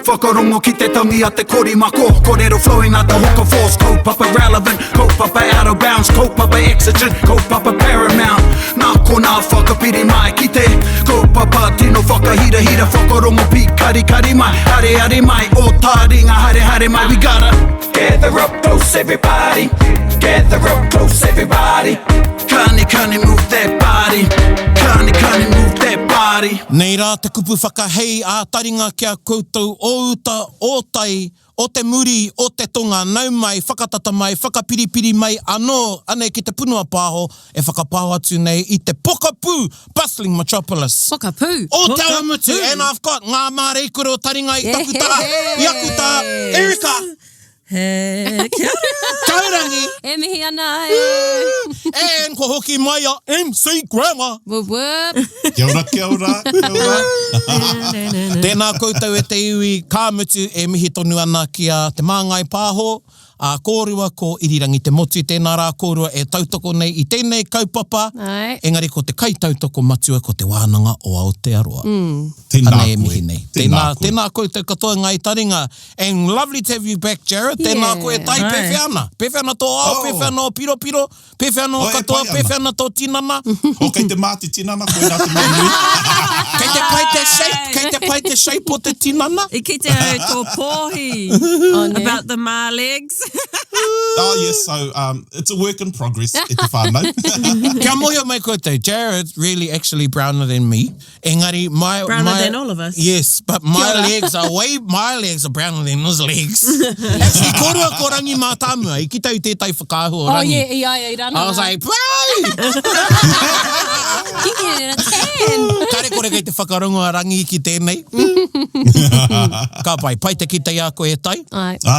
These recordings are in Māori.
whakarongo ki te tangi a te korimako. Kōrero flowing out the hook of force. Kaupapa relevant, kaupapa out of bounds, kaupapa exigent, kaupapa paramount. Nā kona whakapiri mai ki te kaupapa tino whakahira whakarongo pi kari mai. Hare mai, o Taringa hare mai. We gotta gather up close everybody. Gather up close everybody. Kani move that body. Kani move that body. Nei rā te kupu whakahei a Taringa kia koutou o uta, o tai, o te muri, o te tonga, nau mai, whakatata mai, whakapiripiri mai, anō, anei ki te punua pāho, e whakapāho atu nei i te Kupu, bustling metropolis. Kupu. O te awamutu, and I've got ngā mārei kore o Taringa i takuta, iakuta, Erika. He, kia ora. Taurangi. E mihi ana e. And ko hoki mai a MC Grammar. Wup wup. Kia ora, kia ora, kia ora. Tēnā koutou e te iwi kāmutu e mihi tonu ana ki a te māngai pāho, a kōrua ko irirangi te motu, tēnā rā kōrua e tautoko nei i tēnei kaupapa, engari ko te kaitautoko matua ko te wānanga o Aotearoa. Tēnā Anei e koe. mihi nei. Tēnā koutou katoa ngai Taringa. And lovely to have you back, Jared. Tēnā koe tai pewhiana. Pewhiana tō ao, pewhiana o piro, pewhiana o katoa, pewhiana tō tinana. O kei te māti tinana, koe nā te mōnui. Kei te pai te shape o te tinana. I ki te au tō pōhi about the ma legs. Oh, yes, so it's a work in progress, e te whānau. Kia mohio mai koutou. Jared's really actually browner than me. Engari, Browner than all of us. Yes, but my legs are browner than his legs. Actually, kōrua ko rangi mā tāmua, i ki tau tētai whakāhua rangi. Oh, yeah, ia, rana. I was like, bro! Kiki a tan. Kare kore kei te whakarongo a rangi ki tēnei. Ka pai te ki te ia koe tai.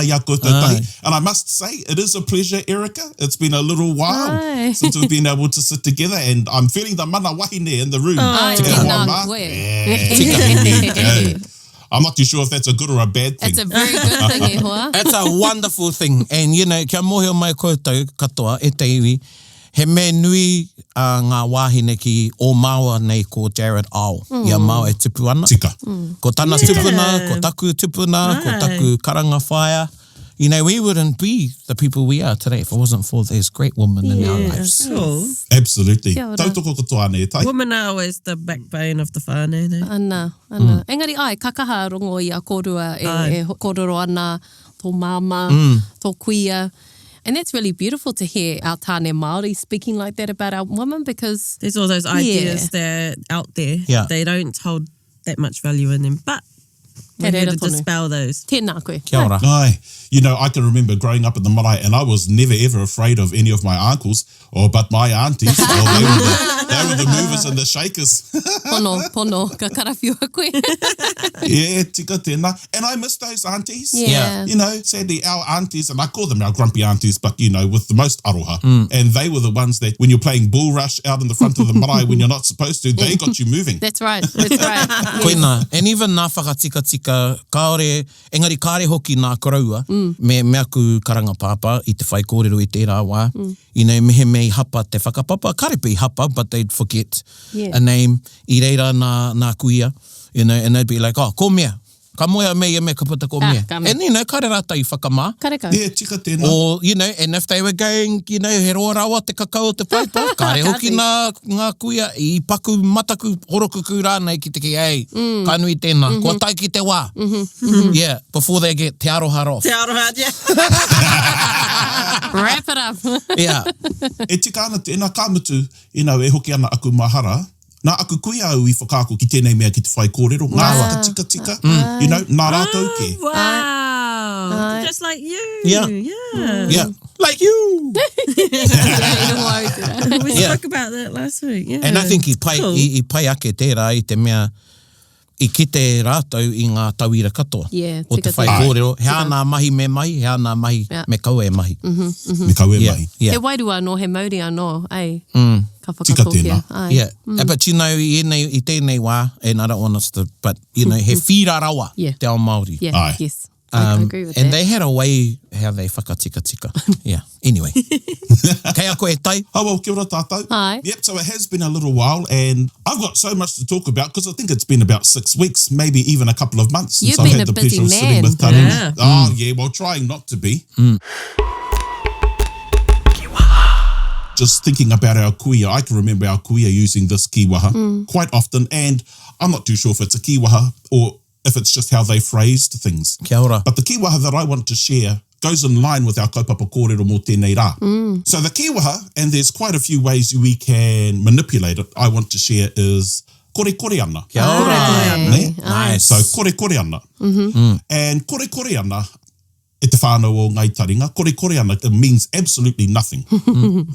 Ia koe tai. And I must say, it is a pleasure, Erika. It's been a little while since we've been able to sit together, and I'm feeling the mana wahine in the room. I'm not too sure if that's a good or a bad thing. It's a very good thing, e hoa. It's a wonderful thing. And, you know, kia mohio mai koutou katoa e te iwi, he me nui ngā wāhine ki o māua nei ko Jared Ao. Ia māua e tupu ana. Tika. Ko tana tupuna, ko taku tupuna, ko taku karanga whaia. You know, we wouldn't be the people we are today if it wasn't for these great women in our lives. Cool. Absolutely. Tautoko katoa nei tai. Women are always the backbone of the whānau. Ana. Engari, kakaha rongo i a kōrua e kōrero ana, tō māma, tō kuia. And that's really beautiful to hear our tāne Māori speaking like that about our women, because there's all those ideas that are out there. Yeah. They don't hold that much value in them. But we're here to dispel those. Tēnā koe. Kia ora. Ai. You know, I can remember growing up in the marae, and I was never ever afraid of any of my uncles, but my aunties. They were the movers and the shakers. Pono, ka karawhiua koe. Yeah, tika tēnā. And I miss those aunties. Yeah. You know, sadly, our aunties, and I call them our grumpy aunties, but, you know, with the most aroha. And they were the ones that, when you're playing bull rush out in the front of the marae when you're not supposed to, they got you moving. That's right. Koina. And even nā whakatika, kaore, engari kāre hoki nā karaua, me aku karanga pāpā i te whai kōrero i tērā wā. You know, mehe mei hapa te whakapapa, karepi hapa, but they'd forget a name. I reira nā kuia, you know, and they'd be like, oh, ko mea. Ka moea mea me ka puta ko mea. And, you know, kare rata I whakamā. Kareka. Yeah, tika tēnā. Or, you know, and if they were going, you know, he roa rawa te kakao te paipa, kare hoki ngā kuia, I paku mataku horokuku rānei ki te ki, hey, ka nui tēnā, kua tai ki te wā. Yeah, before they get te aroha off. Te aroha, yeah. Wrap it up. Yeah. E tika ana tēnā kāmutu, you know, e hoki ana aku mahara, nā aku kuia au I whakaako ki tēnei mea ki te whai kōrero, ngā waka tika, you know, nā rātou ke. Wow. Just like you. Yeah. Like you. We spoke about that last week. Yeah. And I think I pai ake tērā I te mea, I kite rātou I ngā tauira katoa. Yeah, o te whai kōrero. Hea nā mahi me mahi, hea nā mahi me kau e mahi. Me kau e mahi. He wairua anō, he mauri anō, ai. Ka Tika tēnā. Yeah. But you know, I tēnei wā, and I don't want us to, but, you know, he whira rawa te ao Māori. Yeah, yes. I agree with and that. they had a way how they whakatika. Yeah, anyway. Kei a koe tai. Oh, well, kia ora tātou. Hi. Yep, so it has been a little while, and I've got so much to talk about because I think it's been about 6 weeks, maybe even a couple of months since You've I've been had a the busy pleasure of sitting man. with Taringa. Yeah. Oh, yeah, well, trying not to be. Just thinking about our kuia, I can remember our kuia using this kiwaha quite often, and I'm not too sure if it's a kiwaha or if it's just how they phrased things. Kia ora. But the kiwaha that I want to share goes in line with our kaupapa kōrero mō tēnei rā. So the kiwaha, and there's quite a few ways we can manipulate it, I want to share is kore kore ana. Kia ora. Ai. Ne? Nice. So kore kore ana. And kore kore ana, e te whānau o ngai taringa, kore kore ana, it means absolutely nothing.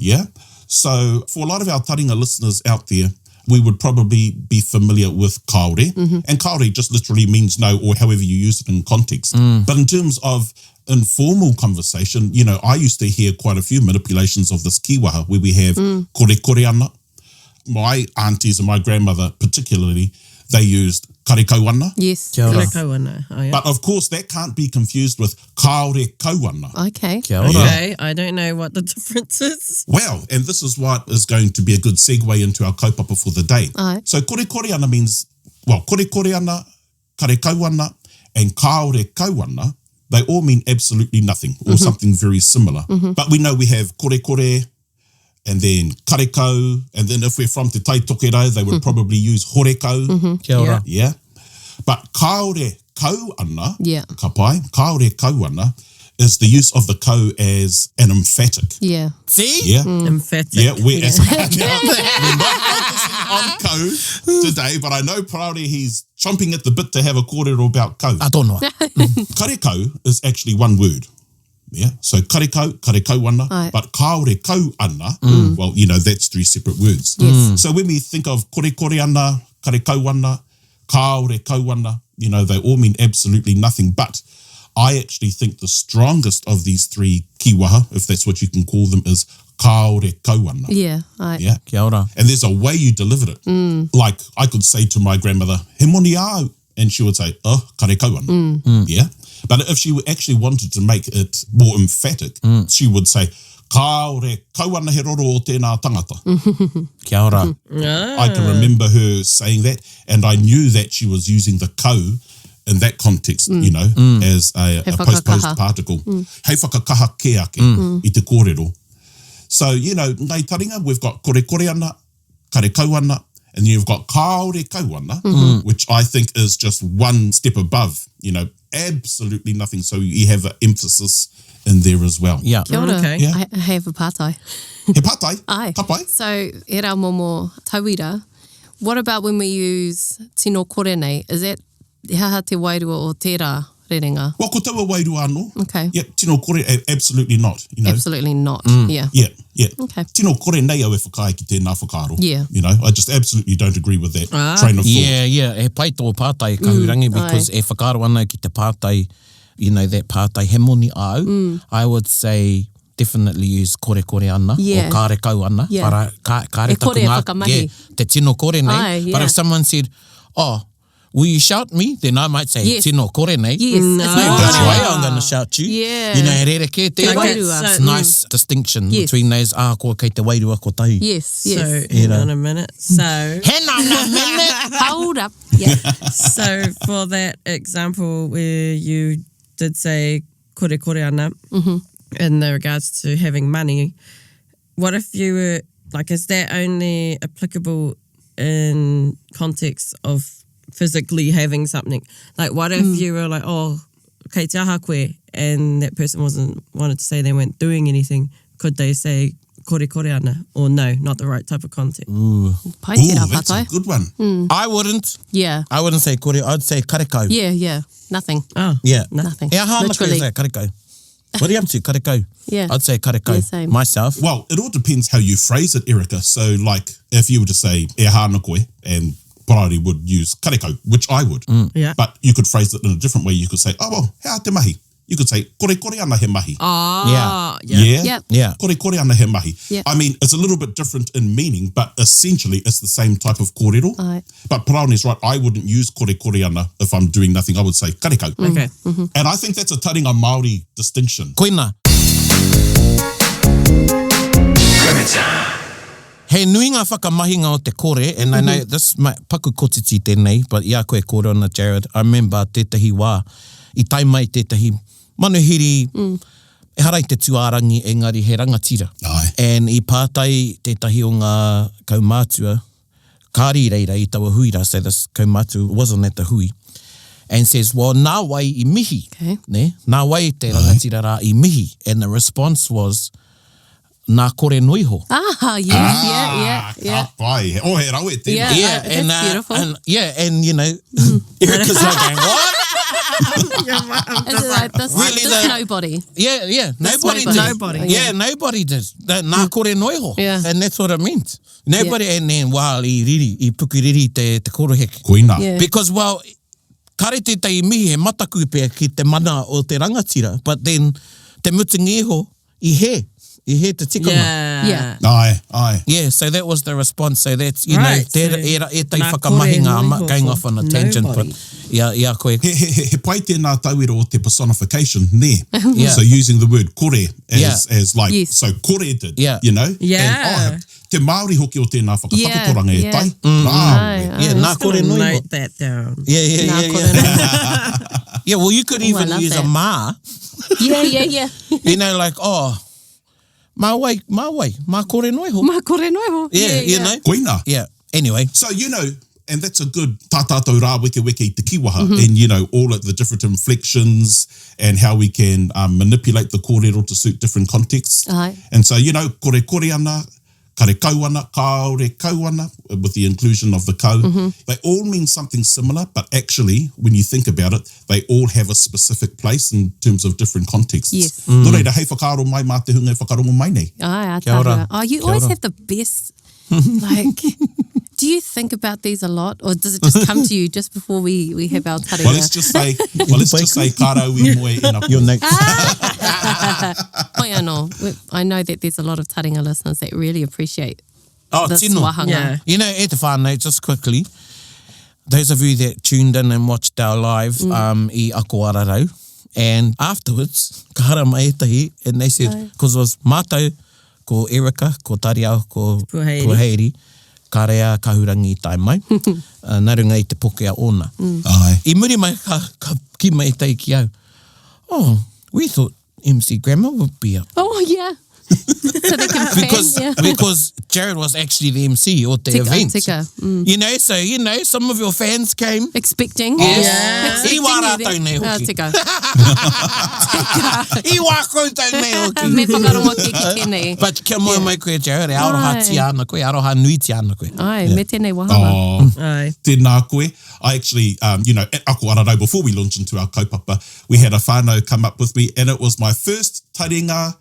Yeah? So for a lot of our taringa listeners out there, we would probably be familiar with kaore. And kaore just literally means no, or however you use it in context. But in terms of informal conversation, you know, I used to hear quite a few manipulations of this kiwaha where we have kore kore ana. My aunties and my grandmother particularly, they used kare kau ana. Yes. Kia ora. Kare kauana. Oh, yeah. But of course, that can't be confused with kaore kau ana. Okay. Kia ora. Okay, I don't know what the difference is. Well, and this is what is going to be a good segue into our kaupapa for the day. Ai. So kore kore ana means, well, kore kore ana, kare kau ana, and kaore kau ana, they all mean absolutely nothing or something very similar. But we know we have kore kore, and then karekau, and then if we're from Te Tai Tokerau, they would probably use horekau. Kia ora. Yeah. But kaore kau ana, Yeah. ka pai, kaore kau ana, is the use of the kau as an emphatic. Yeah. See? Yeah. Emphatic. Yeah, we're not focusing on kau today, but I know Parari, he's chomping at the bit to have a kōrero about kau. I don't know. Karekau is actually one word. Yeah, so karekau ana, Aye. but kaore kau ana, well, you know, that's 3 separate words. So when we think of kore kore ana, karekau ana, kaore kau ana, you know, they all mean absolutely nothing. But I actually think the strongest of these 3 kiwaha, if that's what you can call them, is kaore kau ana. Yeah. Ai. Yeah. Kia ora. And there's a way you delivered it. Like I could say to my grandmother, he moni au, and she would say, oh, karekau ana. Yeah. But if she actually wanted to make it more emphatic, she would say, kaore kau ana he roro o tēnā tangata. Kia ora. I can remember her saying that, and I knew that she was using the kau in that context, you know, as a postposed particle. Hei whakakaha ke ake i te kōrero. So, you know, ngai taringa, we've got kore kore ana, kare kau ana, and then you've got kaore kau ana, which I think is just one step above, you know, absolutely nothing. So you have an emphasis in there as well. Yeah. Kia ora. Okay. Yeah. I have a pātai. He patai, Ai. ka pai. So, e rā momo tauira, what about when we use tino kore nei? Is that haha te wairua o tērā rerenga? Well, ko taua wairua anō. Okay. Yep, tino kore, absolutely not, you know. Absolutely not. Yeah. Yeah, yeah. Okay. Tino kore nei au e whakai ki tēnā whakaro. Yeah. You know, I just absolutely don't agree with that train of thought. Yeah. E pai tō pātai kahurangi because e whakaro ana ki te pātai, you know, that pātai he moni au. I would say definitely use kore kore ana Yeah. or kare kau ana. Yeah. Para kare E taku kore e ngā, whakamahi. te tino kore nei. Ai, But yeah. if someone said, oh, will you shout me? Then I might say, Yes. tino kore nei. Yes. No. It's No not bloody right. way I'm going to shout you. Yeah. You know, he rere ke te Te way. wairua. It's So- nice distinction Yes. between those, ko kei te wairua ko tahi. Yes. Yes. So, You hang know. on a minute. So, Hang on a minute. Hold up. Yeah. so for that example where you did say kore kore ana in the regards to having money, what if you were, like, is that only applicable in context of physically having something? Like, what if you were like, oh, kei te aha koe, and that person wanted to say they weren't doing anything, could they say kore kore ana? Or no, not the right type of context? Pai Ooh, tērā that's a pātai. good one. I wouldn't. Yeah. I wouldn't say kore. I'd say karekau. Yeah. Yeah. Nothing. Oh, Yeah. Nothing. E aha ana koe Literally. say karekau. What are you up to? Karekau. Yeah. I'd say karekau. Yeah, same. Myself. Well, it all depends how you phrase it, Erica. So, like, if you were to say e hāna koe, and Parari would use karekau, which I would. yeah. But you could phrase it in a different way. You could say, oh, well, hea te mahi. you could say, kore ana he mahi. Oh, Yeah? Yep. Yeah. Kore ana he mahi. Yeah. I mean, it's a little bit different in meaning, but essentially it's the same type of kōrero. Aye. But Paraune's right, I wouldn't use kore ana if I'm doing nothing. I would say karekau. Okay. And I think that's a Taringa Māori distinction. Koina. He nui ngā whakamahinga o te kore, and I know this might paku kotiti tēnei, but ia koe kore ona Jared. I remember tētahi wā, I tai mai tētahi manuhiri, e harai te tuārangi, engari he rangatira. Aye. And I pātai tētahi o ngā kaumātua, kāri reira I taua huira, so this kaumātua wasn't at the hui, and says, well, nā wai I mihi, Okay. ne? Nā wai te rangatira rā I mihi. And the response was, nā kore noiho. Ah, yes, yeah. Ka pai. Oh, he rau e tēnei. Yeah. That's beautiful. And you know, Erica's like going, what? It's like this, Really, this the- nobody. Yeah, nobody did. nobody. Yeah, nobody did. Nā kore noiho. Yeah. And that's what it meant. Nobody, and then, wow, I pukuriri te koroheke. Koina. Yeah. Because, well, kare te tai mihi he mataku pēr ki te mana o te rangatira, but then te mutingeho I he te tikanga. Yeah. Aye. Yeah, so that was the response. So that's, you Right, know, so e tai nā whakamahinga, kore I'm not noiho going for off on a tangent, nobody. but ia koe. He pai tēnā tauira o te personification, ne? Yeah. So using the word kore as like, Yes. so kore did, Yeah. you know? Yeah. And, te Māori hoki o tēnā whakatakotoranga Yeah, e tai. Aye, Yeah, aye. nā kore Gonna noiho. note that down. Yeah. Nā kore noiho. Yeah, well, you could I even love use that. a ma, Yeah. you know, like, oh, mā kore noiho. Mā kore noiho. Yeah, you know? Koina. Yeah, anyway. So, you know, and that's a good tātātou rā weke i te kiwaha, and, you know, all of the different inflections and how we can manipulate the kōrero to suit different contexts. Aye. And so, you know, kore ana, kare kau ana, kaore kau ana, with the inclusion of the kau. They all mean something similar, but actually, when you think about it, they all have a specific place in terms of different contexts. Yes. Nō reira, hei whakaaro mai mā te hunga e whakarongo mai nei. Aye, Kia ora. ātaha. Oh, you Kia always ora. have the best, like, do you think about these a lot? Or does it just come to you just before we have our taringa? Well, let's just say, kāra ui moe ina Your next. Oh, yeah, no. I know that there's a lot of taringa listeners that really appreciate Oh, this tino. wahanga. Yeah. You know, e te whānau, just quickly, those of you that tuned in and watched our live I Ako Ararau, and afterwards, ka hara mai etahi, and they said, because it was mātou, ko Erica, ko Tariao, ko Puaheiri. Puaheiri, ka rea kahurangi I tai mai, narunga I te pokea ona. Ai. I muri mai ka ki mai tai ki au. Oh, we thought MC Grammar would be up. Oh, yeah. So they can fan, Because Jared was actually the MC or the Tika, event. tika. You know, so, you know, some of your fans came. Expecting. Yes. Expecting I wā you rātou nei there. hoki. Tika. I wā koutou nei hoki. Me whakarongo ki tēnei. But kia moe mai koe, Jared, e aroha Ai. ti ana koe, aroha nui ti ana koe. Ai, me tēnei wahanga. Oh, Aye. tēnā koe. I actually, you know, at Ako Ararau, before we launched into our kaupapa, we had a whānau come up with me, and it was my first taringa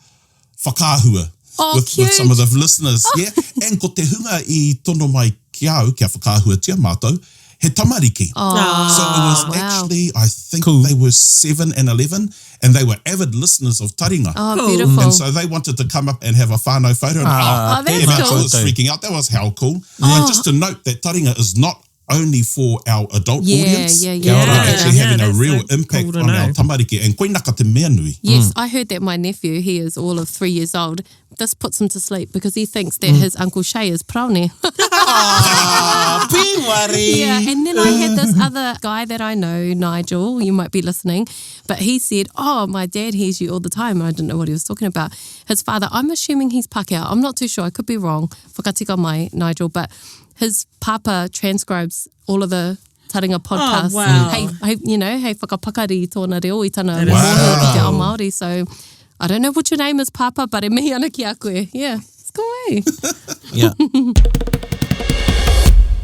whakāhua Oh, with cute. some of the listeners. Yeah, and ko te hunga I tono mai ki au, kia whakāhua tia mātou, he tamariki. So it was wow. actually, I think Cool. they were 7 and 11, and they were avid listeners of taringa. Oh, Cool. beautiful. And so they wanted to come up and have a whānau photo. And, Oh, that's and I cool. was freaking out. That was how cool. And just to note that taringa is not only for our adult audience. Yeah. Kia ora. We're actually having a that's real so impact cool to on our know. tamariki. And koinaka te mea nui. Yes, I heard that my nephew, he is all of 3 years old. This puts him to sleep because he thinks that his Uncle Shay is praone. Ah, piwari. Yeah, and then I had this other guy that I know, Nigel, you might be listening, but he said, oh, my dad hears you all the time. I didn't know what he was talking about. His father, I'm assuming he's Pākehā. I'm not too sure. I could be wrong. Whakatika mai, Nigel. But his papa transcribes all of the taringa podcasts. Oh, wow. Hey, you know, hei whakapakari tōna reo I tana That is moho ki te ao Wow. Māori. So I don't know what your name is, Papa, but e mihi ana ki a koe. Yeah, it's cool, eh? Yeah.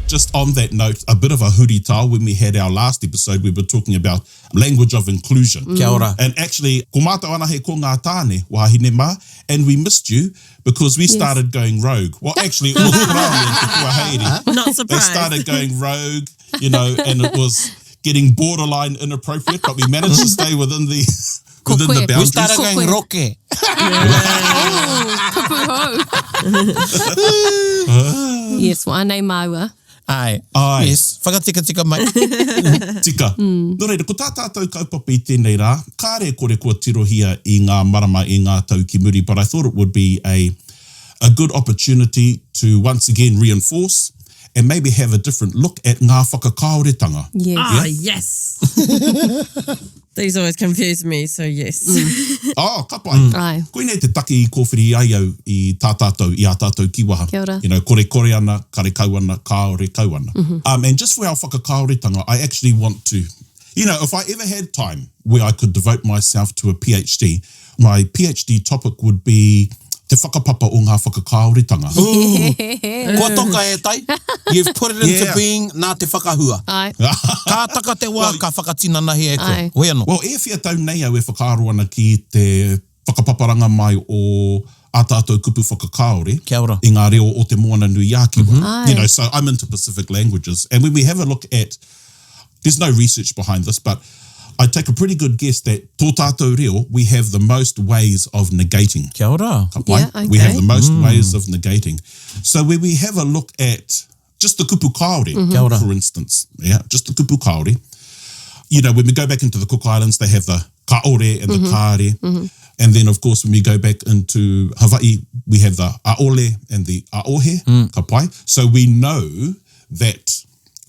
Just on that note, a bit of a hurita. When we had our last episode, we were talking about language of inclusion. Kia ora. And actually, ko mātou ana he ko ngā tāne, wahine mā, and we missed you because we started going rogue. Well, actually, it was Praone and Te Puaheiri. Not They surprised. started going rogue, you know, and it was getting borderline inappropriate, but we managed to stay within within the koe. We boundaries. started going Koe. roke. Kupu ho. Yes, wa anei maua. Ai. Ai. Yes. Whakatika mai. Tika. Nō reira, ko tā tātou kaupapa I tēnei rā, kāre kore kua tirohia I ngā marama I ngā tau ki muri, but I thought it would be a good opportunity to once again reinforce and maybe have a different look at ngā whakakaoretanga. Yes. Ah, yes. These always confuse me, so yes. Oh, ka pai. Ai. Koinei te taki I kōwhiri ai au I tā tātou, I a tātou kiwaha. Kia ora. You know, kore ana, kare kau ana, kaore kau ana. And just for our whakakaoretanga, I actually want to, you know, if I ever had time where I could devote myself to a PhD, my PhD topic would be te whakapapa o ngā whakakaoretanga. Kua toka e tai. You've put it into Yeah. being nā te whakahua. Ai. Ka taka te wā, ka whakatinanahi e Ai. koe. Hoi anō. Well, e whia tau nei au e whakaaro ana ki te whakapaparanga mai o a tātou kupu whakakaore. Kia ora. I ngā reo o te moana nui ākiwa. Ai. You know, so I'm into Pacific languages. And when we have a look at, there's no research behind this, but I take a pretty good guess that tō tātou reo, we have the most ways of negating. Kia ora. Ka pai? Yeah, We have okay. the most ways of negating. So when we have a look at just the kupu kaore, Kia ora. for instance, yeah, just the kupu kaore, you know, when we go back into the Cook Islands, they have the kaore and the kaare. And then, of course, when we go back into Hawaii, we have the aole and the aohe, ka pai. So we know that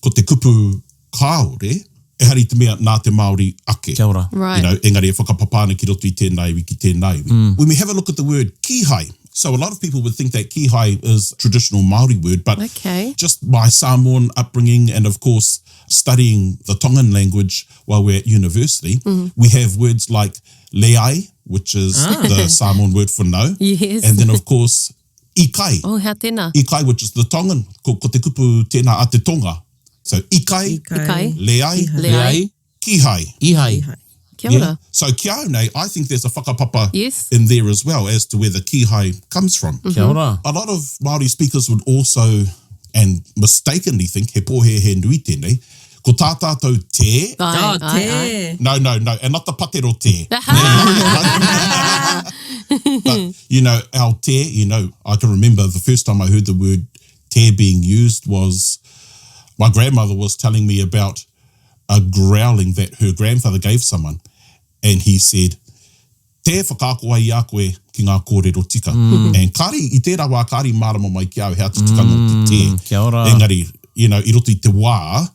ko te kupu kaore, e hari te mea nā te Māori ake. Kia ora. Right. You know, engari e whakapapāna ki roto I tēnā iwi ki tēnā iwi. When we have a look at the word kihai, so a lot of people would think that kihai is a traditional Māori word, but Okay. just my Samoan upbringing and, of course, studying the Tongan language while we're at university, we have words like leai, which is the Samoan word for no. Yes. And then, of course, ikai. Oh, hea tēnā. Ikai, which is the Tongan, ko te kupu tēnā a te tonga. So ikai, Ikai. leai, Leai. kihai. Ihai. Kia ora. So kia ora, I think there's a whakapapa Yes. in there as well as to where the kihai comes from. Kia ora. A lot of Māori speakers would also, and mistakenly think, he pōhe he nui tēnei, ko tā tātou te, Ai, Oh, ai, ai. te. no, and not the patero te. But, you know, our te, you know, I can remember the first time I heard the word te being used was, my grandmother was telling me about a growling that her grandfather gave someone, and he said, te whakakoa I a koe ki ngā kōrero tika. And kāri, I tērā wā kāri mārama mai ki au, hea te tikanga o te te. Kia ora. Engari, you know, I roto I te wā,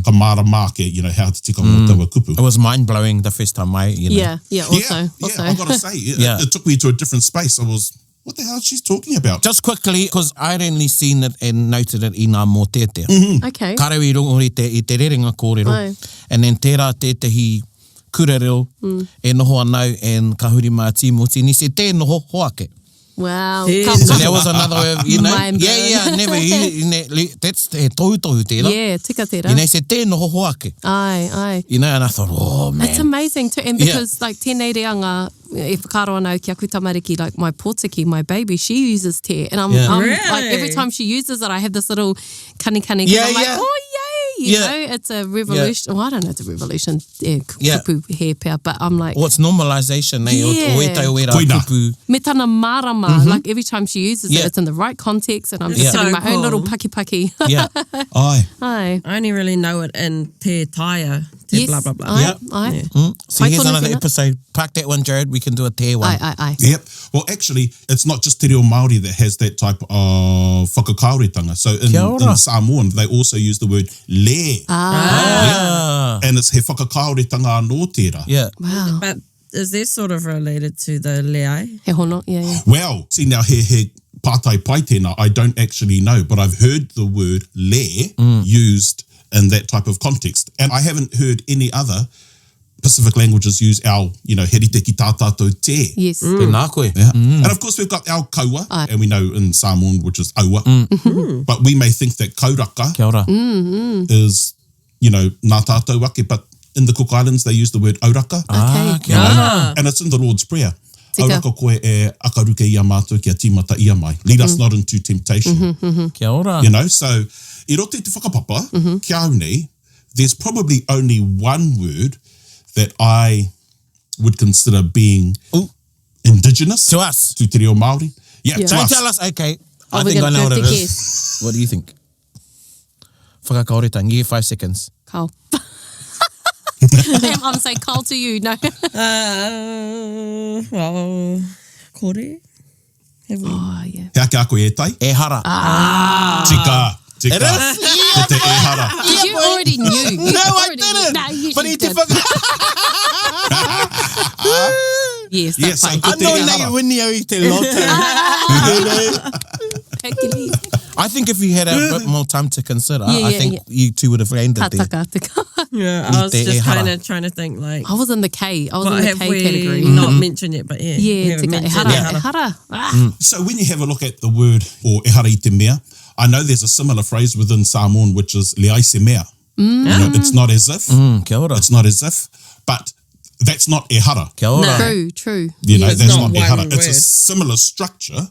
ka mārama ke, you know, hea te tikanga o taua kupu. It was mind-blowing the first time you know. Yeah, yeah, also. Yeah, I've got to say, Yeah. it took me to a different space. I was, what the hell is she talking about? Just quickly, because I'd only seen it and noted it I ngā mōtetea. Okay. Karau I rongo I te rerenga kōrero. Ai. And then tērā tētahi kurereo e noho anau and ka huri mā tīmoti. Ni se te noho hoake. Wow. Yeah. Ka- So that was another way of, you know. Mind blown. Yeah, never. That's te tohu tērā. Yeah, tika tērā. You know, se te noho hoake. Ai, ai. You know, and I thought, oh, man. It's amazing too, and because like tēnei reanga, e whakaro anau ki a kutamariki, like my pōtiki, my baby, she uses te, and I'm Yeah. like every time she uses it, I have this little kani, Yeah, I'm like, yeah. oh yay, you Yeah. know, it's a revolution. Well, I don't know, it's a revolution, Yeah. kupu he pea, but I'm like, Well, it's normalization, eh? Yeah. O e tai o e rā Koina. kupu. me tana marama, like every time she uses Yeah. it, it's in the right context, and I'm just Yeah. having So my own little cool. paki. Yeah. Ai. Ai. I only really know it in te taia, te Yes, blah, blah, blah. ai, Yeah. ai. So Pai here's tonu another whina. episode. Park that one, Jared. We can do a te one. Ai. Yep. Well, actually, it's not just te reo Māori that has that type of whakakaoretanga. So Kia ora. in Samoan, they also use the word le. Ah. And it's he whakakaoretanga anō tērā. Yeah. Wow. But is this sort of related to the leai? He hono, yeah. Well, see now he pātai pai tēnā, I don't actually know, but I've heard the word le used in that type of context. And I haven't heard any other Pacific languages use our, you know, here te ki tā tātou te. Yes. Te nā koe. Yeah. And of course we've got our kaua, Ai. and we know in Samoan, which is aua. But we may think that kauraka Kia ora. is, you know, nā tātou ake, but in the Cook Islands they use the word auraka. Ah, Okay. kia ora. Ah. And it's in the Lord's Prayer. Tika. Auraka koe e akaruke ia mātou kia tīmata ia mai. Lead us not into temptation. Kia ora. You know, so I rote te whakapapa, kia au nei, there's probably only one word that I would consider being Ooh. indigenous To us. to te reo Māori. Yeah, Yeah. to Don't us. tell us, okay. I we're think I gonna know what have it to is. guess. What do you think? Whakakaoreta, give you 5 seconds. Kau. I'm saying Kau to you. No. Well, kore? Have we? Oh, yeah. He ake a koe e tai? E hara. Tika. It is? Ko te e hara. Because you already knew. You No, I already didn't. No, you, But you he te did. Yes, Yeah, that's so fine. ko te e Anō nei hara. wini au i te loto. Take it easy. I think if you had a bit more time to consider, Yeah, I yeah, think yeah. you two would have landed there. Taka, taka. Yeah, Ni I was te e just hara. kind of trying to think like, I was in the K. I was what in the have K we category. not mentioned yet? But yeah, we Yeah, haven't tika, e mentioned hara, it. e hara. Ah. So when you have a look at the word or e hara I te mea, I know there's a similar phrase within Samoan which is le ai se mea. You know, it's not as if. Kia ora. It's not as if. But that's not e hara. Kia ora. True, true. You know, it's that's not not e hara. one It's a word. similar structure,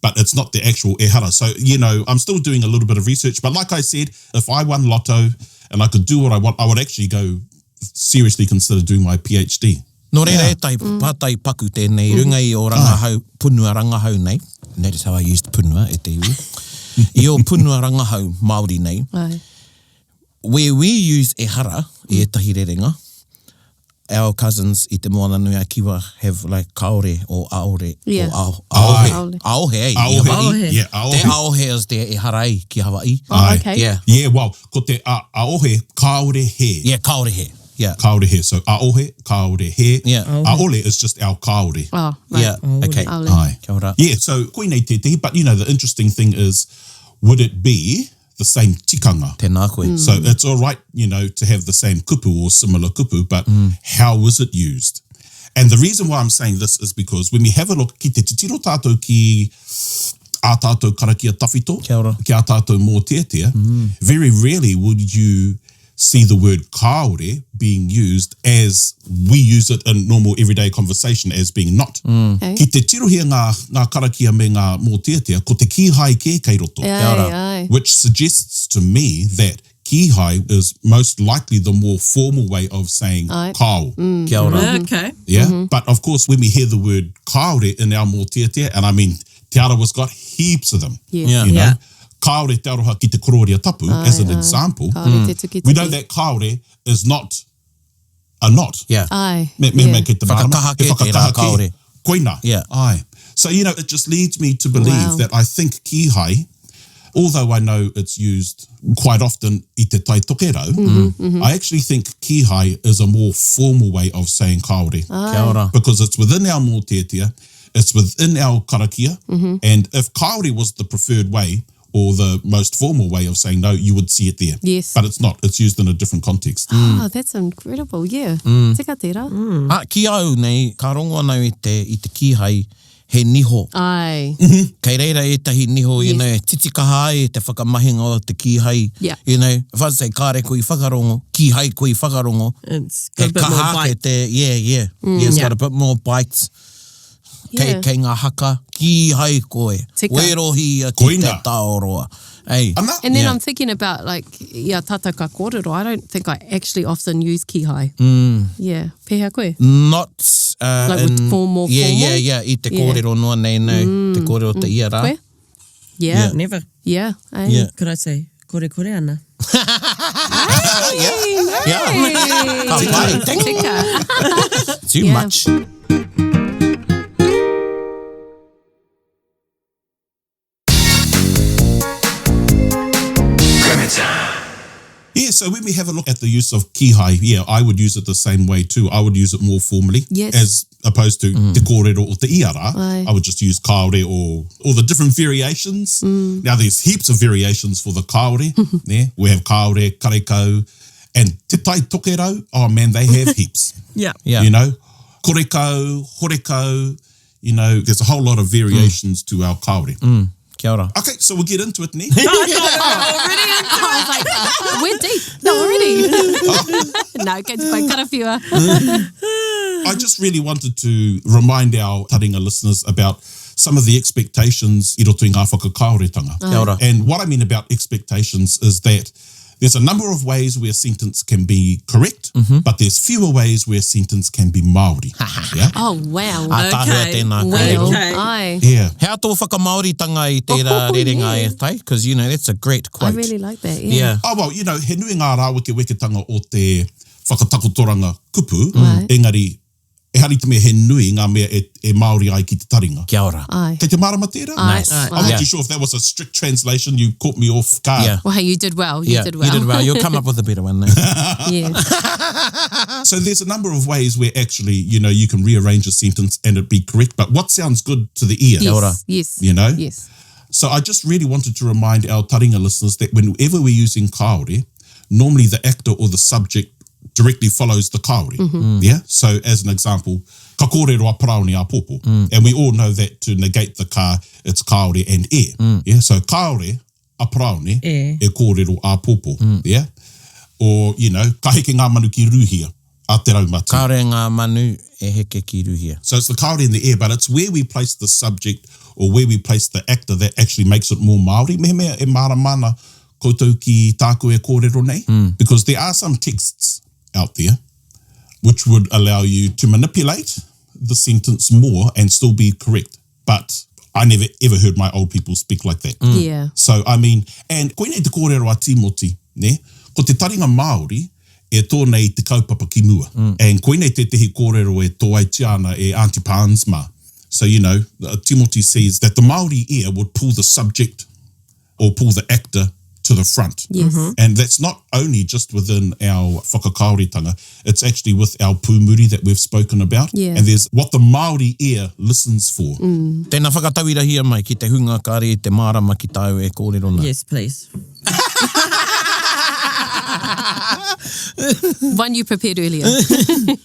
but it's not the actual e hara. So, you know, I'm still doing a little bit of research. But like I said, if I won lotto and I could do what I want, I would actually go seriously consider doing my PhD. No reira e tai pātai paku tēnei runga i o rangahau, punua rangahau nei. That is how I used punua e te iwi. I o punua rangahau Māori nei. Ai. Where we use e hara i etahi rerenga, our cousins i te moana nui a kiwa have like kaore or aore Yeah. or Ai. aohe. Aohe, ei, i Aohe. Hawaii. Yeah, Te aohe. aohe is te e hara ai ki Hawaii. Oh, Ai. okay. Yeah. Yeah, well, ko te aohe, kaore he. Yeah, kaore he. Yeah. Kaore he. So aohe, kaore he. Yeah. Aole is just our kaore. Oh, right. Yeah. Okay. Aole. Ai. Kia ora. Yeah, so koinei te te, but you know, the interesting thing is, would it be the same tikanga? Tēnā koe. So it's all right, you know, to have the same kupu or similar kupu, but how was it used? And the reason why I'm saying this is because when we have a look ki te titiro tātou ki a tātou karakia tawhito, Kia ora. ki a tātou mōteatea, very rarely would you see the word kaore being used as we use it in normal everyday conversation as being not. Okay. Ki te tirohia ngā karakia me ngā mōteatea, ko te kihai ke kei roto. Ai, ai. Which suggests to me that kihai is most likely the more formal way of saying Ai. kao. Kia ora. Okay. Yeah? But of course, when we hear the word kaore in our mōteatea, and I mean, Te Arawa's got heaps of them. Yeah. Yeah. You know? Yeah. Kaore te aroha ki te kororia tapu, as an example. Kaore te tuki We know tuki. that kaore is not a knot. Yeah. Ai. Me yeah. kei te marama. Whakatahake He te rā kaore. Koina. Yeah. Aye. So, you know, it just leads me to believe Wow. that I think kihai, although I know it's used quite often i te tai tokero, I actually think kihai is a more formal way of saying kaore. Kia ora. Because it's within our mōteatea, it's within our karakia, and if kaore was the preferred way, or the most formal way of saying no, you would see it there. Yes. But it's not. It's used in a different context. Oh, that's incredible, yeah. Tika tera. Ki au nei, ka rongo anau i te kihai he niho. Ai. Kei reira etahi niho, you Yes. know, titikaha e te whakamahinga o te kihai. Yeah. You know, if I say kāre koe i whakarongo, kihai koe i whakarongo, It's got he a bit more kaha ke bite. te, yeah, it's got a bit more bites. Yeah. Kei ngā haka, kihai koe. Tika. Werohi a ki te Koina. taoroa. Hey. Ana? And then Yeah. I'm thinking about like, yeah, tata ka kōrero. I don't think I actually often use kihai. Yeah. Pēhea koe? Not Like with in, formal. Yeah, i te Yeah. kōrero noa nei no, te kōrero te ia rā. Koe? Yeah. Never. Yeah. Ai. Yeah. Could I say kore kore ana? Yeah. Ka pai, thank you. Tika. Too Yeah. much. Yeah, so when we have a look at the use of kihai, yeah, I would use it the same way too. I would use it more formally Yes. as opposed to te kōrero or te iara. Aye. I would just use kaore or the different variations. Now, there's heaps of variations for the kaore. Yeah, we have kaore, karekau, and te tai tokerau. Oh, man, they have heaps. Yeah. Yeah. You know, korekau, horekau, you know, there's a whole lot of variations to our kaore. Kia ora. Okay, so we'll get into it, Ne. I was like, we're deep. No, already. No, kei te pai karawhiua. I just really wanted to remind our Taringa listeners about some of the expectations i roto i ngā whakakaoretanga. Kia ora. And what I mean about expectations is that there's a number of ways where a sentence can be correct, but there's fewer ways where a sentence can be Māori. Yeah? Oh, wow. A tahua tēnā Well, Okay. ai. Yeah. Hea tō whakamaoritanga I tērā rerenga e tai? Because, that's a great I quote. really like that, Yeah. Oh, well, he nui ngā rā weketanga o te whakatakotoranga kupu, Right. engari, e hari te mea he nui ngā mea e Māori ai ki te taringa. Kia ora. Ai. Kei te marama tērā? Nice. Ai. I'm not Yeah. too sure if that was a strict translation. You caught me off guard. Yeah. Well, hey, you did well. You Yeah, did well. you did well. You'll come up with a better one then. Yeah. So there's a number of ways where actually, you can rearrange a sentence and it be correct. But what sounds good to the ear? ora. Yes. Yes. Yes. So I just really wanted to remind our Taringa listeners that whenever we're using kaore, normally the actor or the subject directly follows the kaore. Yeah. So as an example, ka kōrero a paraone a popo. And we all know that to negate the ka, it's kaore and e. Yeah. So kaore a paraone e kōrero a popo. Yeah. Or, ka heke ngā manu ki ruhia a te raumati. Kāre ngā manu e heke ki ruhia. So it's the kaore in the air, but it's where we place the subject or where we place the actor that actually makes it more Māori. Mehe mea e māramana koutou ki tāku e kōrero nei. Because there are some texts out there which would allow you to manipulate the sentence more and still be correct. But I never ever heard my old people speak like that. Yeah. So, I mean, and koinei te kōrero a Timoti, ne? Ko te taringa Māori e tōnei te kaupapa ki mua. And koinei te tehi kōrero e tō ai tiana e Auntie Pāns mā. So, Timoti says that the Māori ear would pull the subject or pull the actor to the front. Yes. And that's not only just within our whakakaoretanga, it's actually with our pūmuri that we've spoken about. Yeah. And there's what the Māori ear listens for. Tēnā whakatawira hia mai ki te hunga kāre te mārama ki tāu e kōrero nā. Yes, please. One you prepared earlier.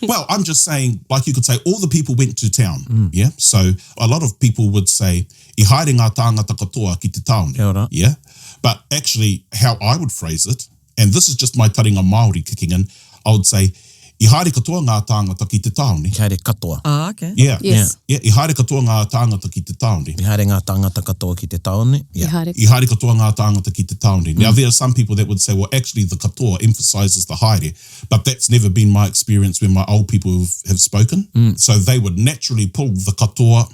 Well, I'm just saying, like you could say, all the people went to town. Yeah. So a lot of people would say, I haere ngā tāngata katoa ki te taone. Kia ora. Yeah. But actually, how I would phrase it, and this is just my taringa Māori kicking in, I would say, I haere katoa ngā tāngata ki te taone. Kia re katoa. Oh, okay. Yeah. Yes. Yeah. I haere katoa ngā tāngata ki te taone. I haere ngā tāngata katoa ki te taone. Yeah. Ihare. I haere katoa ngā tāngata ki te taone. Now, there are some people that would say, well, actually, the katoa emphasizes the haere, but that's never been my experience when my old people have spoken. So they would naturally pull the katoa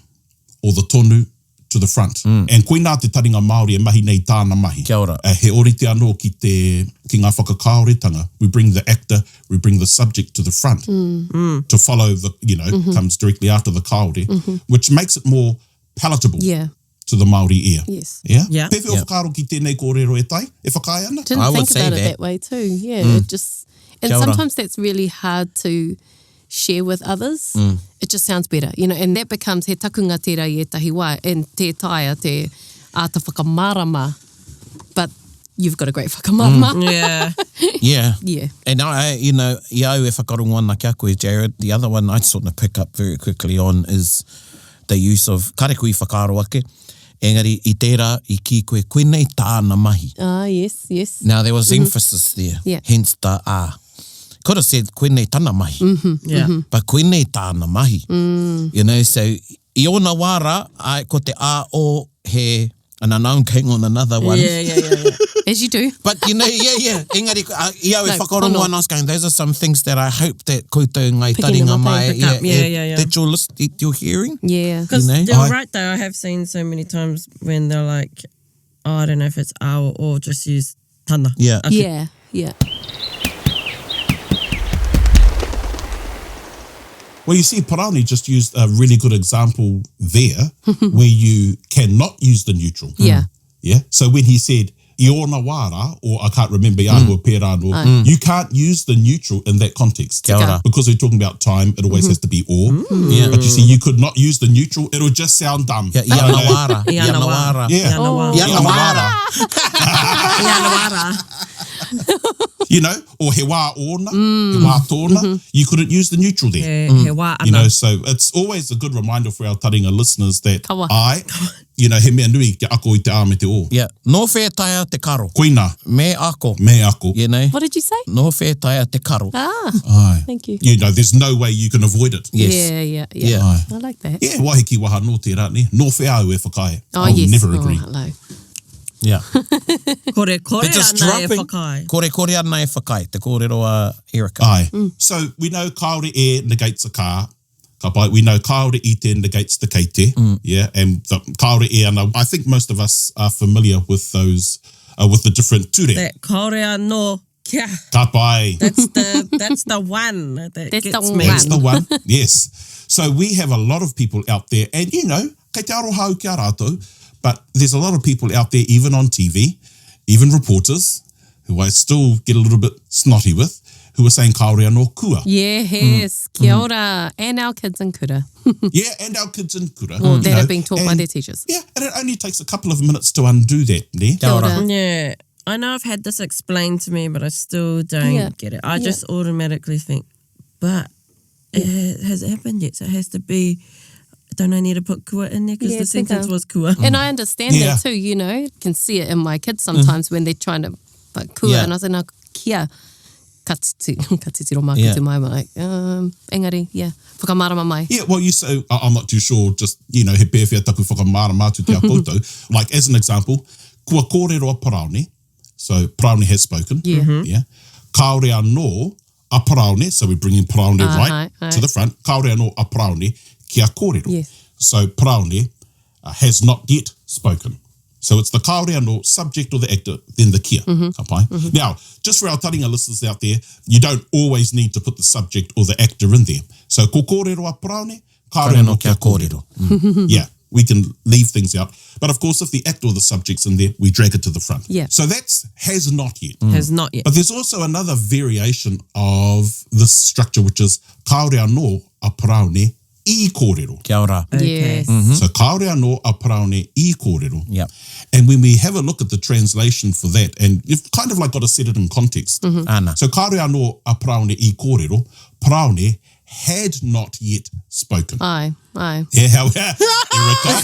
or the tonu to the front. And koina te taringa Māori e mahi nei tāna mahi. Kia ora. He orite anō ki ngā whakakaoretanga. We bring the actor, we bring the subject to the front to follow the, comes directly after the kaore, which makes it more palatable Yeah. to the Māori ear. Yes. Yeah? Yeah. Pewhi o whakaro ki tēnei kōrero e tai? E whakai ana? Didn't I would think say about it that. that way too. Yeah. It just, and Kia ora. sometimes that's really hard to share with others. It just sounds better, and that becomes he takunga tērā i etahi wā, and te taia te āta whakamārama, but you've got a great whakamārama. Yeah. Yeah. Yeah. And I, i au e whakarongo ana kia koe, Jared. The other one I sort of pick up very quickly on is the use of kareku I whakaro ake. Engari, I tērā, I ki koe, koe nei tāna mahi. Ah, yes, yes. Now, there was emphasis there, Yeah. hence the Could have said, koe nei tāna mahi. Yeah. But koe nei tāna mahi. So I ona wāra, ko te o he, and I know I'm going on another one. Yeah. As you do. But yeah. Engari, I au e No, whakarongo whano. and I was going, those are some things that I hope that koutou ngai Picking them taringa up, mai, pick up. Yeah. that you're hearing. Yeah. Because You know, you're I- right, though. I have seen so many times when they're like, I don't know if it's our or just use tana. Yeah. Okay. Yeah. Well, you see, Parani just used a really good example there where you cannot use the neutral. Yeah. Yeah. So when he said, I ona wāra, or I can't remember, Iahua pērā no, you can't use the neutral in that context. Kia ora. Because we're talking about time, it always has to be or. Yeah. But you see, you could not use the neutral, it'll just sound dumb. Yeah, I don't know. Iana wāra. Iana Iana wāra. wāra. Yeah. Iana wāra. Iana wāra. Iana wāra. You know, or he wā ona, he wā tōna, you couldn't use the neutral there. He wā ana. So it's always a good reminder for our taringa listeners that Kawa. he mea nui ki ako I te a me te o. Yeah. No whētaia te karo. Koina, Me ako. me ako. What did you say? No whētaia te karo. Ah, Ai. thank you. There's no way you can avoid it. Yes. Yeah. Yeah. Ai. I like that. Yeah, wahiki waha no te rāne. No wheau e whakae. Oh, I'll yes. never agree. Hello. Yeah. Kore But just ana e dropping. whakai. Kore ana e whakai, te kōrero a Erica. Aye. So we know kaore e negates a ka. Ka pai. We know kaore i te negates the keite. Yeah, and the kaore e ana. I think most of us are familiar with those, with the different ture. That kaore anō kia. Ka pai. That's the one that That's gets the me. That's the one. Yes. So we have a lot of people out there, and you know, kei te arohau kia rātou, but there's a lot of people out there, even on TV, even reporters, who I still get a little bit snotty with, who are saying kaore anō kua. Yes, kia ora. And our kids in kura. Yeah, and our kids in kura. Or you that know, have been taught by and- their teachers. Yeah, and it only takes a couple of minutes to undo that, ne? Kia ora. Yeah. I know I've had this explained to me, but I still don't get it. I just automatically think, but it hasn't happened yet, so it has to be, don't I need to put kua in there? Because Yeah, the sentence was kua. And I understand Yeah. that too, you know. Can see it in my kids sometimes when they're trying to like kua. Yeah. And I say, no, kia. Katitiro mā Yeah. kutu mai. I'm like, engari, yeah. Whakamārama mai. Yeah, well, you say, I'm not too sure, just, you know, he pēwhia taku whakamāramātu te a koutou. Like, as an example, kua kōrero a paraone, so paraone has spoken. Yeah. Yeah. Kaore anō a paraone, so we're bringing paraone right aye. to the front. Kaore anō a paraone kia kōrero. Yes. So paraone has not yet spoken. So it's the kaore anō subject or the actor, then the kia. Ka pai? Now, just for our taringa listeners out there, you don't always need to put the subject or the actor in there. So ko kōrero a paraone, kaore anō kia kōrero. Yeah, we can leave things out. But of course, if the actor or the subject's in there, we drag it to the front. Yeah. So that's has not yet. Has not yet. But there's also another variation of this structure, which is kaore anō a paraone I kōrero. Kia ora. Okay. Yes. So kaore anō a paraone I kōrero. Yeah. And when we have a look at the translation for that, and you've kind of like got to set it in context. Ana. So kaore anō a paraone I kōrero, paraone had not yet spoken. Aye. Yeah, how Erica.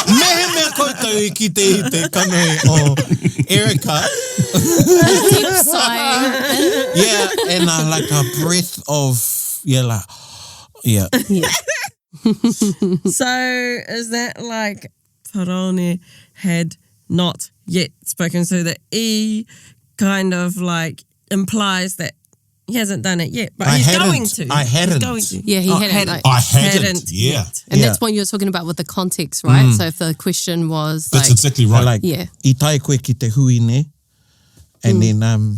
Mehe mea koutou I ki te kane o Erica. Deep sigh. Yeah, and like a breath of, yeah, like, yeah. Yeah. So is that like paraone had not yet spoken? So the E kind of like implies that he hasn't done it yet, but I he's hadn't. going to. I hadn't. He's going to. Yeah, he hadn't. Like, I hadn't. Hadn't Yeah. yet. and Yeah. that's what you were talking about with the context, right? So if the question was That's like, exactly right. Like, Yeah. I tai koe ki te hui ne, and then,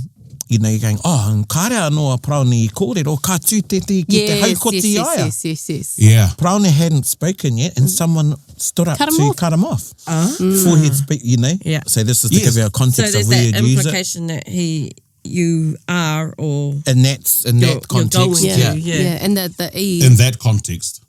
you know, you're going, oh, kāre anō a paraone I kōrero, ka tū te ki te haukoti aia. yes. Yeah. Paraone hadn't spoken yet, and someone stood up Cut him to off. cut him off. Before he'd speak, you know? Yeah. So this is to Yes. give you a So context there's of where that you'd use it. implication that you are or And that's in You're that context. going Yeah. to. Yeah. And the E. In that context.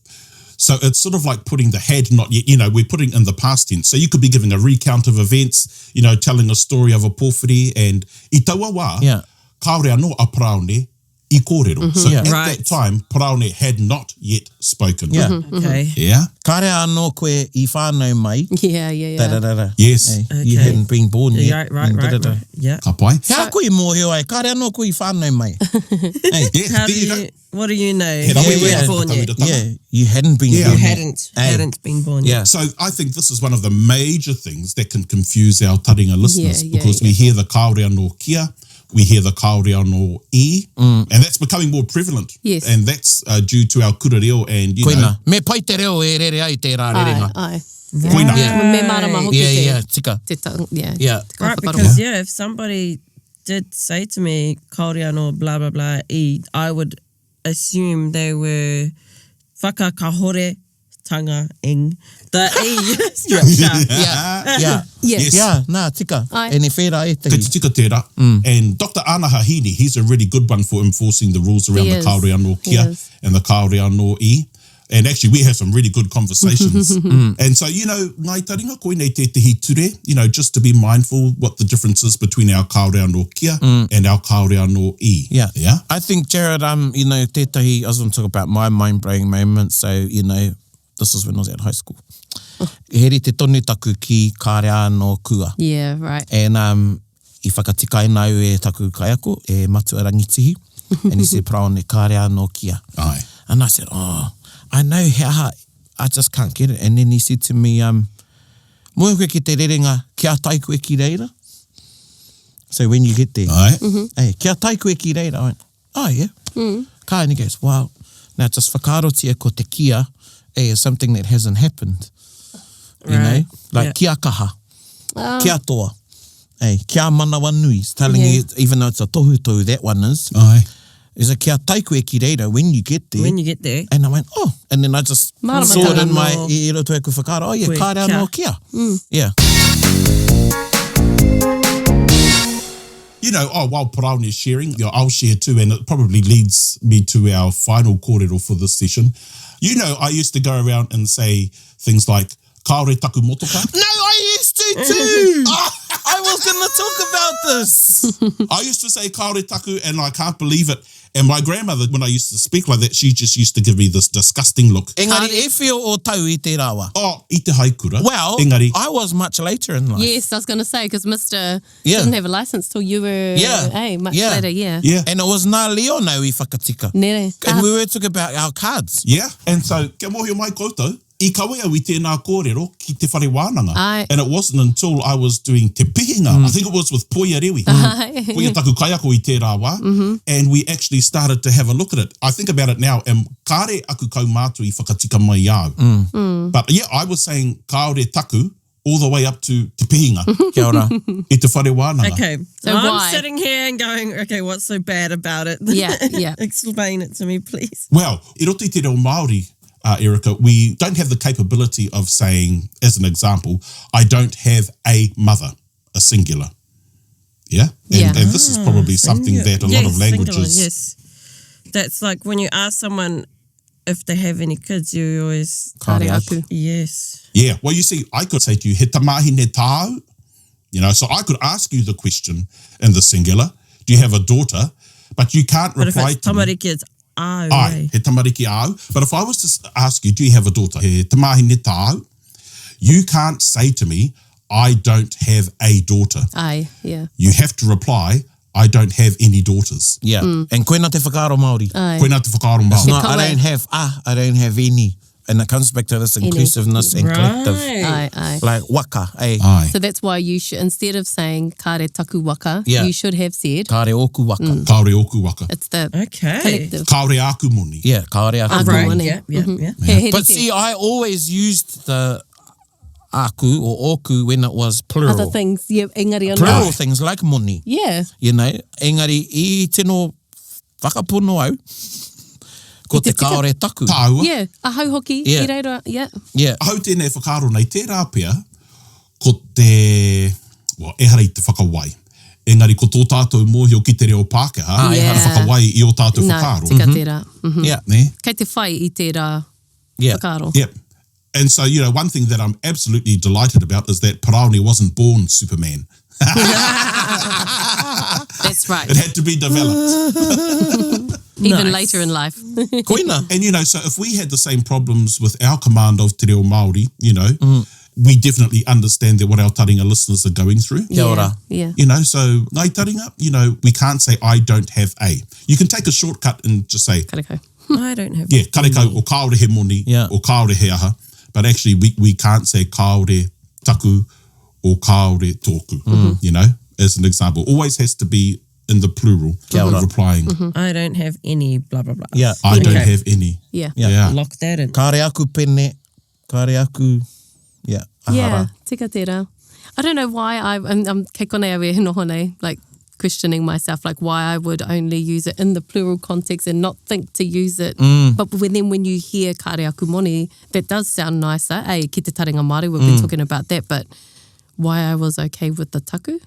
So it's sort of like putting the had not yet, you know, we're putting in the past tense. So you could be giving a recount of events, you know, telling a story of a pōwhiri, and I taua wā, Yeah. kaore anō a paraone I kōrero. So Yeah. at Right. that time, paraone had not yet spoken. Yeah. okay. Yeah. Kāre anō koe I whānau mai. Yeah. Da-da-da-da. Yes. Hey, you Okay. hadn't been born yet. Yeah, right. And da-da-da. Yeah. Ka pai. Hea koe mōhio ai, kāre anō koe I whānau mai. Hey, Yeah. How there do you go. you, what do you know? He You rawe weren't yeah. born yet. yeah, you hadn't been Yeah. born You yet. hadn't been born yet. Yeah. So I think this is one of the major things that can confuse our taringa listeners, Yeah, because we hear the kaore anō kia, we hear the kaore anō I, and that's becoming more prevalent. Yes. And that's due to our kura reo and, you know, Koina. Me pai te reo e rere ai te rā rerenga. Aye. koina. Yeah. Me marama hoki Yeah, te. yeah, tika. Te yeah. Yeah. Te Right, kaiwhakarongo. because if somebody did say to me, kaore anō blah, blah, blah, I would assume they were whakakahore tanga ing the E structure. Yeah, yeah. Yes. Yeah, nā, tika. Ai. E ne whera e Te tehi. tika tērā. And Dr. Ana Hahini, he's a really good one for enforcing the rules around He the is. kaore anō He kia is. and the kaore anō I. And actually, we have some really good conversations. And so, you know, ngai taringa koe nei te tehi ture, you know, just to be mindful what the difference is between our kaore anō kia and our kaore anō I. Yeah. Yeah? I think, Jared, you know, tētahi, I was going to talk about my mind-blowing moment. So, you know, this is when I was at high school. Heri te tonu taku ki kāre anō kua. Yeah, right. And I whakatika nau e taku kaiako, e matua rangitihi. And he said, praone, kāre anō kia. Aye. And I said, oh, I know how, I just can't get it. And then he said to me, Mua koe ki te rerenga, kia tai koe ki reira. So when you get there, Ai. hey, kia tai koe ki reira. I went, oh yeah. Ka, and he goes, wow. Now just whakarotia ko te kia, is something that hasn't happened. You know? Like kia kaha, kia toa. Hey, kia manawa nui. It's telling you, even though it's a tohu, that one is. Ai. Is a kia tai koe ki reira when you get there. When you get there. And I went, oh. And then I just Marama saw it in no. my i roto e ku whakaro. Oh yeah, Koe kārea kia. no kia. Yeah. You know, while Paraone is sharing, I'll share too, and it probably leads me to our final kōrero for this session. You know, I used to go around and say things like, kaore taku motoka. No, I used to too. I was going to talk about this. I used to say kaore taku, and I can't believe it. And my grandmother, when I used to speak like that, she just used to give me this disgusting look. Engari, e whio o tau i te rawa. Oh, i te haikura. Well, Engari. I was much later in life. Yes, I was going to say, because Mr. Yeah. didn't have a license till you were much later, Yeah. And it was nā leo nau i whakatika. Nere. And we were talking about our cards. Yeah. And so, kia mohi mai koutou, i kawe au i tēnā kōrero ki te whare wānanga. Ai. And it wasn't until I was doing te pihinga, I think it was with Poia Rewi. Poia taku kaiako i tērā wā. And we actually started to have a look at it. I think about it now, and kāre aku kaumātu i whakatika mai au. But yeah, I was saying kaore taku all the way up to te pihinga. Kia ora. I te whare wānanga. Okay, So I'm why? sitting here and going, okay, what's so bad about it? Yeah. Explain it to me, please. Well, i roto i te reo Māori, Erica, we don't have the capability of saying, as an example, I don't have a mother, a singular. Yeah? And this is probably something that a lot of languages... Singular, yes. That's like when you ask someone if they have any kids, you always... Kāre aku. Yes. Yeah, well, you see, I could say to you, he tamahi ne tāu. You know, so I could ask you the question in the singular, do you have a daughter? But you can't But if reply it's to me. tamariki, it's au. Ai, he tamariki au. But if I was to ask you, do you have a daughter? He tamahi ne tāu. You can't say to me, I don't have a daughter. Ai, yeah. You have to reply, I don't have any daughters. Yeah. And koe nā te whakaaro Māori. Ai. Koe nā te whakaaro It's Māori. not, I kawe. don't have I don't have any. And it comes back to this inclusiveness and collective. Ai. Like waka, eh? Ai, So that's why you should, instead of saying kāre taku waka, Yeah. you should have said, Kāre oku waka. kaore oku waka. it's the Okay. collective. Kaore aku moni. Yeah, kāre aku. Aku Right, moni. yeah. He But see, I always used the aku or oku when it was plural. Other things, yeah, engari anō. Plural things like moni. Yeah. You know, engari i tino whakapono au, ko te kaore taku. Tāua. Yeah, a hau hoki, Yeah. i reira, yeah. Yeah. Ahau tēnei whakaaro nei tērā pia, ko te, ehara i te whakawai. Engari ko tō tātou mōhio ki te reo Pākehā, Yeah. ehara whakawai i o tātou Nā, whakaaro. tika tērā. Yeah. Ne? Kei te whai i tērā Yeah. whakaaro. Yep. And so, you know, one thing that I'm absolutely delighted about is that Paraone wasn't born Superman. That's right. It had to be developed. Even later in life. Koina. And, you know, so if we had the same problems with our command of te reo Māori, you know, we definitely understand that what our Taringa listeners are going through. Kia ora. Yeah. You know, so ngai Taringa, you know, we can't say I don't have a. You can take a shortcut and just say, Kareko. I don't have... yeah, karekau o kaore he moni, Yeah. o kaore he aha. But actually, we can't say kaore taku or kaore tōku, you know, as an example. Always has to be in the plural Kia ora. replying, I don't have any blah, blah, blah. Yeah. I don't Okay. have any. Yeah. Yeah. Yeah. Lock that in. Kāre aku pene, kāre aku, yeah, ahara. Yeah, tika tērā. I don't know why I'm kei konei awe he noho nei, like questioning myself, like why I would only use it in the plural context and not think to use it. But when you hear kāre aku moni, that does sound nicer. Ki te taringa Māori, we've been talking about that, but why I was okay with the taku?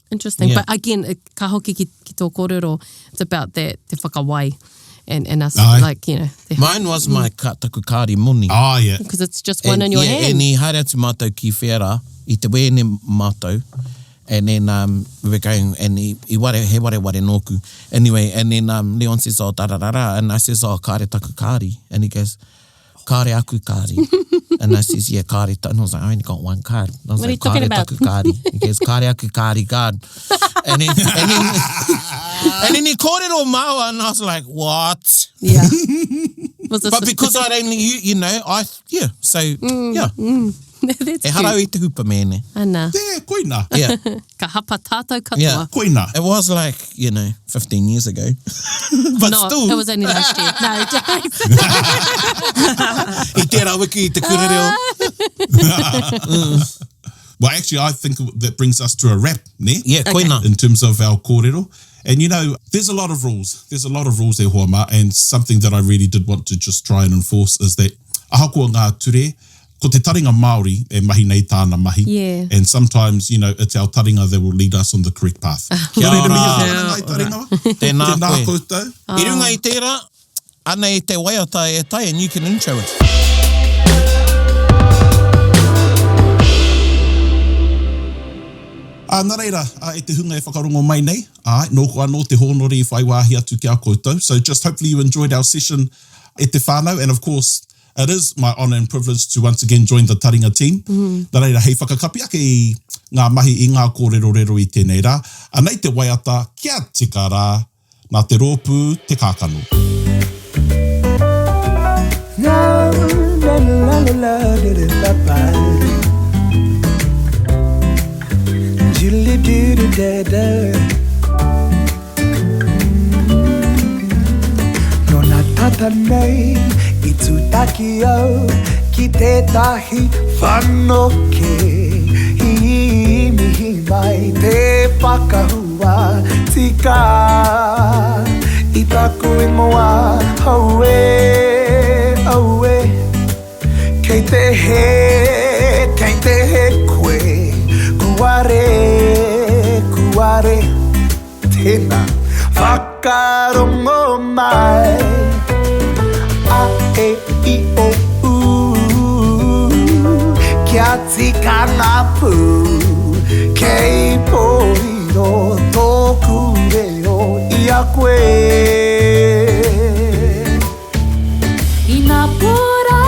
Interesting. Yeah. But again, ka hoki ki tō kōrero, it's about that, te whakawai. And us, Aye. like, you know, Mine was my taku kāri moni. Ah, yeah. because it's just one in your yeah, hand. and i haere atu mātou ki whera, i te wēne mātou, and then we were going, and he ware nōku. Anyway, and then Leon says, oh, tararara, and I says, oh, kāre taku kāri. And he goes, kāre aku kāri. And I says, yeah, kāre taku. And I was like, I only got one card. I was What are you like, talking kāre about? taku kāri. He goes, kāre aku kāri card. And then he called it all maua, and I was like, what? Yeah. Was this But because I'd only, so, yeah. That's E harau I te hupa mene. Ana. Te, koina. Yeah. Ka hapa tātou katoa. Yeah. Koina. It was like, 15 years ago. But no, still. it was only last year. No, jokes. I tērā wiki I te kurereo. Well, actually, I think that brings us to a wrap, ne? Yeah, koina. In terms of our kōrero. And there's a lot of rules. There's a lot of rules there, Hoama, and something that I really did want to just try and enforce is that ahakoa ngā ture, ko te taringa Māori e mahi nei tāna mahi. Yeah. And sometimes, it's our taringa that will lead us on the correct path. Kia ora. Ngai taringa wa? Tēnā Tēnā koe. koutou. I runga I tērā, ana e te waiata e tai and you can intro it. Nā reira, e te hunga e whakarongo mai nei. Nōko anō te hōnori I whai wāhi atu ki a koutou. So just hopefully you enjoyed our session e te whānau. And of course, it is my honour and privilege to once again join the Taringa team. Nā reira, hei whakakapi ake I ngā mahi I ngā kōrero-rero I tēnei rā. Anei te waiata, kia tika rā, nā te rōpū, te kākano. La la la la la la la. No nā tata nei I tūtaki au ki tētahi whanoke I mihi mai te whakahua tika I taku I moa haue aue Kei te he koe Kuare tēnā whakarongo mai A e I o u Kia tika ngā pū Kei pōhiro tōku reo I a koe I ngā pōra,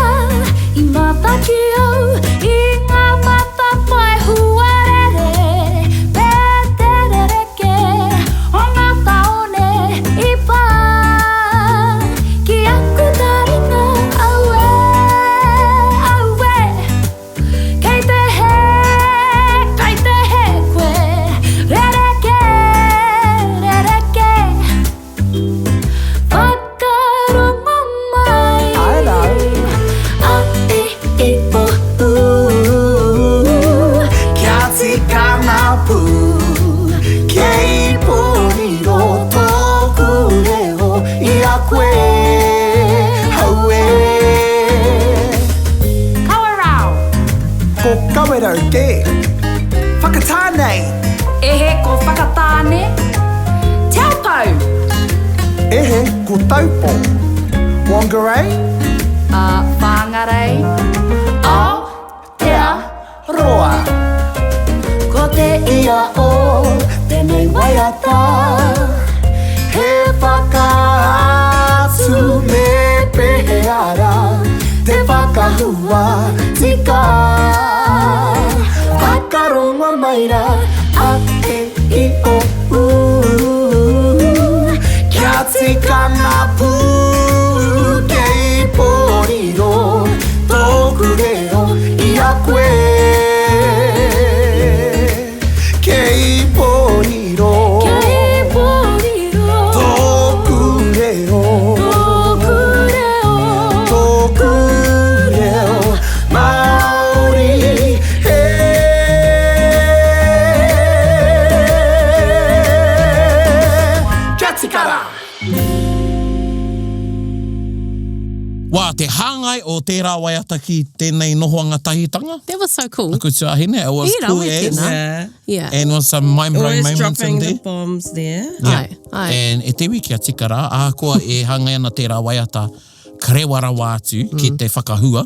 I mataki au I ngā mata pai huarere Pēterereke o ngā taone I pā Ki aku taringa aue, aue Kei te he koe Rereke, rereke Whakarongo mai Ai rau A e o u Kia tika ngā pū Kei pōhiro tōku reo I a koe haue Kawarau Ko kawerau te Whakatānei Ehe ko whakatāne Taupau Ehe ko taupo Whangarei Whangarei O Tea Roa Ko te ia o Tēnei waiata He whakaatu me pehe ara Te whakahua tika Whakarongo maira A e I o u Kia tika ngā pū Kei pōriro Tōku reo I a koe Kei pōriro Kei pōriro Tōku reo Tōku reo Tōku reo Māori he Kia tikara Wā, te hāngai o tērā waiata ki tēnei nohoanga tahitanga. That was so cool. Aku tuahine, it was Ira, cool we as. tēnā. Yeah. Yeah. And was some mind-blowing Always moments in dropping there. the bombs there. Ai, ai. And e tewi kia tikara, ahakoa e hangai ana tērā waiata karewara wātu ki te whakahua.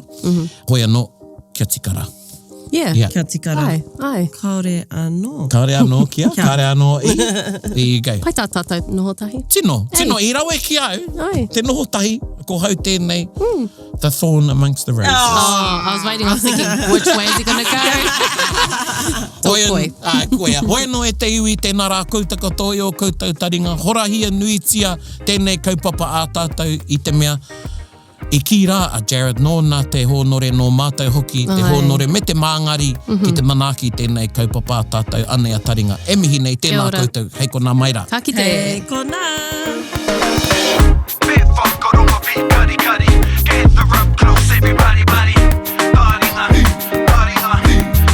Hoi anō, kia tikara. Yeah. Yeah. Kia tikara. Ai, ai. Kaore anō. Kāre anō kia, kāre anō i. There you go. Pai tā tātou noho tahi. Tino, I rawe ki au. Ai. Te noho tahi, ko hau tēnei, the thorn amongst the roses. Oh, I was waiting. I was thinking, which way is he going to go? Koea. Hoi no e te iwi tēnā rā kautaka toi o koutou taringa. Horahia nui tia tēnei kaupapa a tātou i te mea. I ki rā a Jared, nōna te hōnore nō mātou hoki, te hōnore me te māngari ki te manaaki tēnei kaupapa tātou ane a Taringa. E mihi nei, tēnā koutou, hei ko nā mai rā. Ka kite. Hei kona! Bit whakaronga pi kari kari. Gather up close everybody buddy. Taringa, taringa,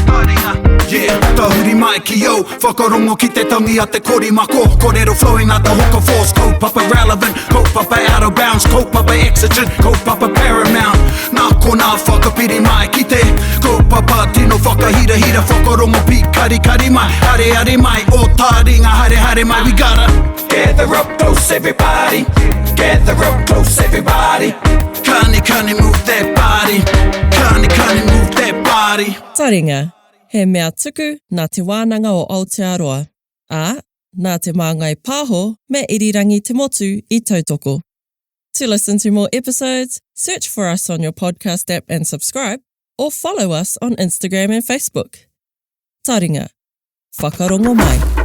taringa. Yeah, tahuri mai ki yo. Whakarongo ki te tangi a te kori mako. Korero flowing out the hook force. Kaupapa relevant, kaupapa out of bounds. Kaupapa exigent, kaupapa paramount. Nā ko nā whakapiri mai ki te kaupapa tino whakahira hira. Whakarongo pi kari kari mai. Hare hare mai, o Taringa hare hare mai. We gotta gather up close everybody. Gather up close everybody. Kani kani move that body. Kani kani move that body. Taringa, he mea tuku nā te wānanga o Aotearoa. Ā, nā te māngai pāho me irirangi te motu I tautoko. To listen to more episodes, search for us on your podcast app and subscribe, or follow us on Instagram and Facebook. Taringa, whakarongo mai.